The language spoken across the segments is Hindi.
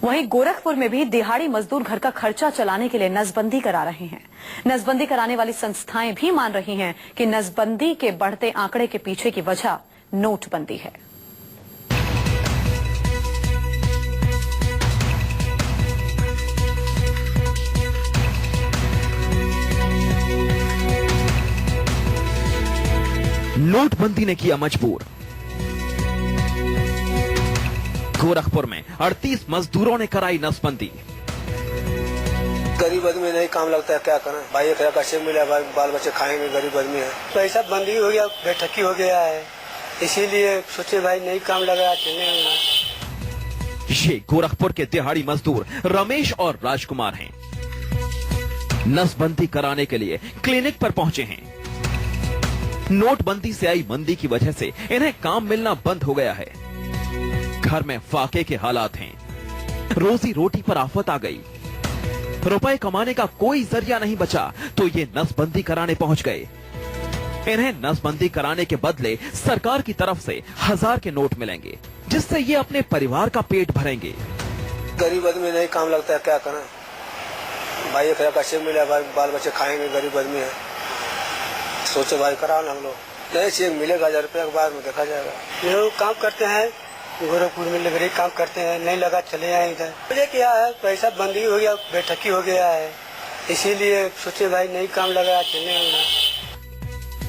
वहीं गोरखपुर में भी दिहाड़ी मजदूर घर का खर्चा चलाने के लिए नसबंदी करा रहे हैं। नसबंदी कराने वाली संस्थाएं भी मान रही हैं कि नसबंदी के बढ़ते आंकड़े के पीछे की वजह नोटबंदी है। नोटबंदी ने किया मजबूर। गोरखपुर में 38 मजदूरों ने कराई नसबंदी। गरीब आदमी नहीं काम लगता है, क्या करें भाई, एक का चेक मिला, बाल बच्चे खाएंगे, गरीब आदमी है। पैसा बंदी हो गया, बेठकी हो गया है, इसीलिए सोचे भाई नहीं काम लगा चलने। ये गोरखपुर के दिहाड़ी मजदूर रमेश और राजकुमार हैं। नसबंदी कराने के लिए क्लिनिक पर पहुंचे हैं। नोटबंदी से आई मंदी की वजह से इन्हें काम मिलना बंद हो गया है। घर में फाके के हालात हैं। रोजी रोटी पर आफत आ गई। रुपए कमाने का कोई जरिया नहीं बचा तो ये नसबंदी कराने पहुंच गए। इन्हें नसबंदी कराने के बदले सरकार की तरफ से 1000 के नोट मिलेंगे, जिससे ये अपने परिवार का पेट भरेंगे। गरीब आदमी नहीं काम लगता है, क्या करें भाई, एक का चेक मिला, बाल बच्चे खाएंगे, गरीब आदमी है। सोचे भाई करा हम लोग, नहीं चेक मिलेगा 1000 रुपया के बाद में देखा जाएगा। ये लोग काम करते हैं गोरखपुर में, लेबरी काम करते हैं, नहीं लगा चले आए इधर। मुझे क्या है, पैसा बंदी हो गया, बेठकी हो गया है, इसीलिए सोचे भाई नहीं काम लगा चले।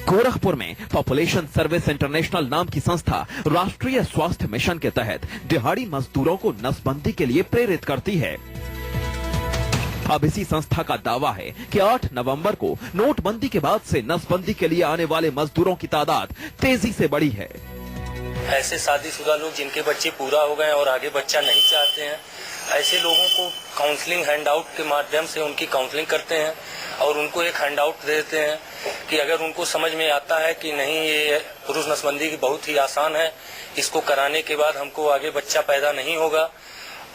गोरखपुर में पॉपुलेशन सर्विस इंटरनेशनल नाम की संस्था राष्ट्रीय स्वास्थ्य मिशन के तहत दिहाड़ी मजदूरों को नसबंदी के लिए प्रेरित करती है। अब इसी संस्था का दावा है कि 8 नवंबर को नोटबंदी के बाद से नसबंदी के लिए आने वाले मजदूरों की तादाद तेजी से बढ़ी है। ऐसे शादीशुदा लोग जिनके बच्चे पूरा हो गए और आगे बच्चा नहीं चाहते हैं, ऐसे लोगों को काउंसलिंग हैंडआउट के माध्यम से उनकी काउंसलिंग करते हैं और उनको एक हैंडआउट देते हैं कि अगर उनको समझ में आता है कि नहीं ये पुरुष नसबंदी की बहुत ही आसान है, इसको कराने के बाद हमको आगे बच्चा पैदा नहीं होगा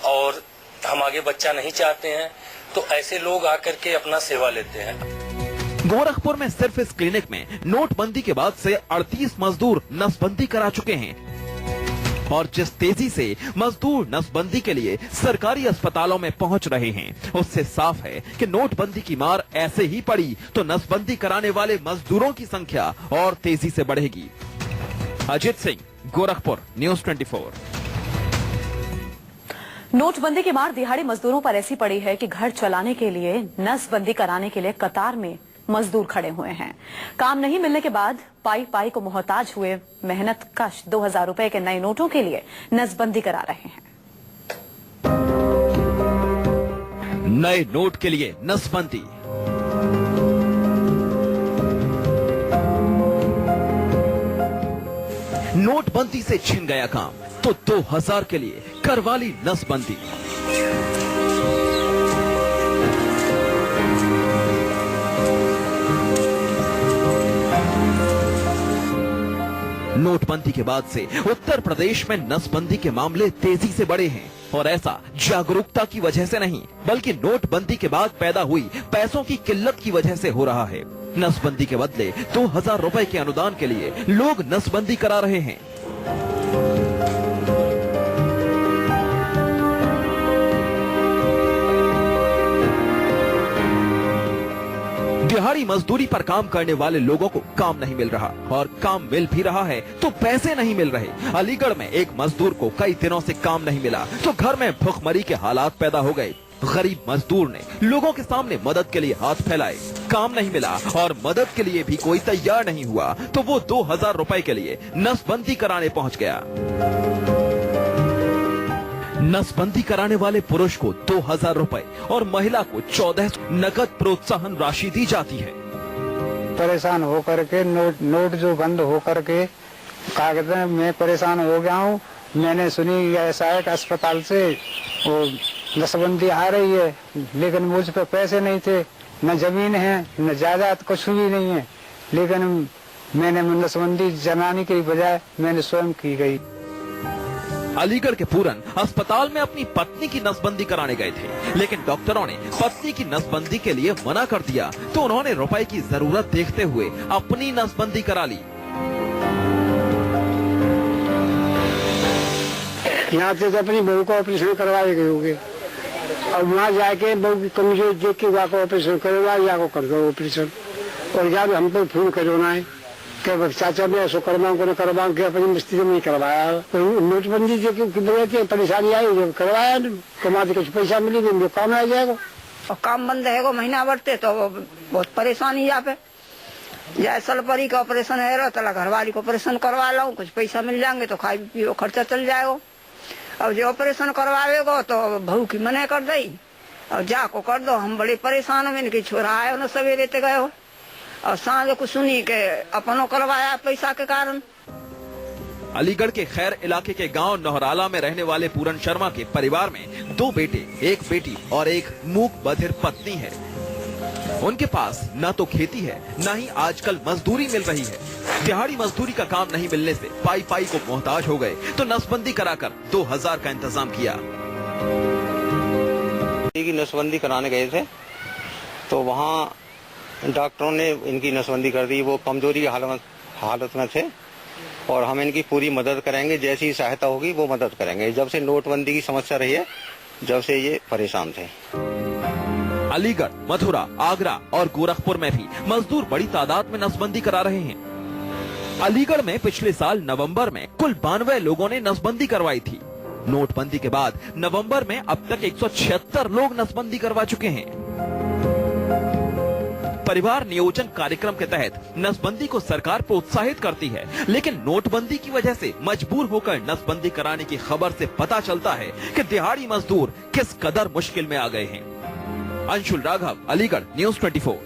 और हम आगे बच्चा नहीं चाहते हैं, तो ऐसे लोग आकर के अपना सेवा लेते हैं। गोरखपुर में सिर्फ इस क्लिनिक में नोटबंदी के बाद से 38 मजदूर नसबंदी करा चुके हैं और जिस तेजी से मजदूर नसबंदी के लिए सरकारी अस्पतालों में पहुंच रहे हैं, उससे साफ है कि नोटबंदी की मार ऐसे ही पड़ी तो नसबंदी कराने वाले मजदूरों की संख्या और तेजी से बढ़ेगी। अजित सिंह, गोरखपुर, न्यूज़ 24। नोटबंदी की मार दिहाड़ी मजदूरों पर ऐसी पड़ी है कि घर चलाने के लिए नसबंदी कराने के लिए कतार में मजदूर खड़े हुए हैं। काम नहीं मिलने के बाद पाई पाई को मोहताज हुए मेहनत कश 2000 रुपए के नए नोटों के लिए नसबंदी करा रहे हैं। नए नोट के लिए नसबंदी। नोटबंदी से छिन गया काम तो 2000 के लिए करवा ली नसबंदी। नोटबंदी के बाद से उत्तर प्रदेश में नसबंदी के मामले तेजी से बढ़े हैं और ऐसा जागरूकता की वजह से नहीं बल्कि नोटबंदी के बाद पैदा हुई पैसों की किल्लत की वजह से हो रहा है। नसबंदी के बदले 2000 रुपए के अनुदान के लिए लोग नसबंदी करा रहे हैं। दिहाड़ी मजदूरी पर काम करने वाले लोगों को काम नहीं मिल रहा और काम मिल भी रहा है तो पैसे नहीं मिल रहे। अलीगढ़ में एक मजदूर को कई दिनों से काम नहीं मिला तो घर में भुखमरी के हालात पैदा हो गए। गरीब मजदूर ने लोगों के सामने मदद के लिए हाथ फैलाए। काम नहीं मिला और मदद के लिए भी कोई तैयार नहीं हुआ तो वो 2000 रुपए के लिए नसबंदी कराने पहुंच गया। नसबंदी कराने वाले पुरुष को 2000 रुपए और महिला को 1400 नकद प्रोत्साहन राशि दी जाती है। परेशान हो करके नोट जो बंद हो करके कागज में परेशान हो गया हूँ। मैंने सुनी ऐसा एक अस्पताल से वो नसबंदी आ रही है, लेकिन मुझ पे पैसे नहीं थे, न जमीन है न जायदाद, कुछ भी नहीं है, लेकिन मैंने नसबंदी जनाने की बजाय मैंने स्वयं की गई। अलीगढ़ के पूरन अस्पताल में अपनी पत्नी की नसबंदी कराने गए थे, लेकिन डॉक्टरों ने पत्नी की नसबंदी के लिए मना कर दिया तो उन्होंने रुपए की जरूरत देखते हुए अपनी नसबंदी करा ली। यहाँ से तो अपनी बहू का ऑपरेशन करवाए गए होंगे और वहाँ जाके बहू की कमजोरी देख के वहाँ को ऑपरेशन करवा या को कर दो ऑपरेशन। और यार हमको फोन करना है कि चाचा मैं ऐसा करवाऊँ को न करवाऊँ कि अपनी मस्ती में नहीं करवाया। तो नोटबंदी की वजह से परेशानी आई जब करवाया कमाते कुछ पैसा मिली तो काम आ जाएगा और काम बंद रहेगा महीना बढ़ते तो बहुत परेशानी यहाँ पे। या सलपरी का ऑपरेशन है तो घरवाली को ऑपरेशन करवा लो कुछ पैसा मिल जाएंगे तो खाई पियो खर्चा चल जाएगा। और जो ऑपरेशन करवाएगा तो बहू की मना कर दई और जा को कर दो। हम बड़े परेशान हो इनकी छोरा आए न सवेरे ते गए हो और सांझ को सुनी के अपनों करवाया पैसा के कारण। अलीगढ़ के खैर इलाके के गांव नौहराला में रहने वाले पूरन शर्मा के परिवार में 2 बेटे, 1 बेटी और एक मूक बधिर पत्नी है। उनके पास न तो खेती है न ही आजकल मजदूरी मिल रही है। दिहाड़ी मजदूरी का काम नहीं मिलने से पाई पाई को मोहताज हो गए तो नसबंदी कराकर 2000 का इंतजाम किया। की नसबंदी कराने गए थे तो वहाँ डॉक्टरों ने इनकी नसबंदी कर दी। वो कमजोरी हालत में थे और हम इनकी पूरी मदद करेंगे, जैसी सहायता होगी वो मदद करेंगे। जब से नोटबंदी की समस्या रही है जब से ये परेशान थे। अलीगढ़, मथुरा, आगरा और गोरखपुर में भी मजदूर बड़ी तादाद में नसबंदी करा रहे हैं। अलीगढ़ में पिछले साल नवंबर में कुल 92 लोगों ने नसबंदी करवाई थी। नोटबंदी के बाद नवंबर में अब तक 176 लोग नसबंदी करवा चुके हैं। परिवार नियोजन कार्यक्रम के तहत नसबंदी को सरकार प्रोत्साहित करती है, लेकिन नोटबंदी की वजह से मजबूर होकर नसबंदी कराने की खबर से पता चलता है कि दिहाड़ी मजदूर किस कदर मुश्किल में आ गए हैं। अंशुल राघव, अलीगढ़, न्यूज़ 24।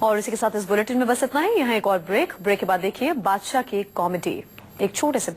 और इसी के साथ इस बुलेटिन में बस इतना ही। यहाँ एक और ब्रेक के बाद देखिए बादशाह की कॉमेडी एक छोटे से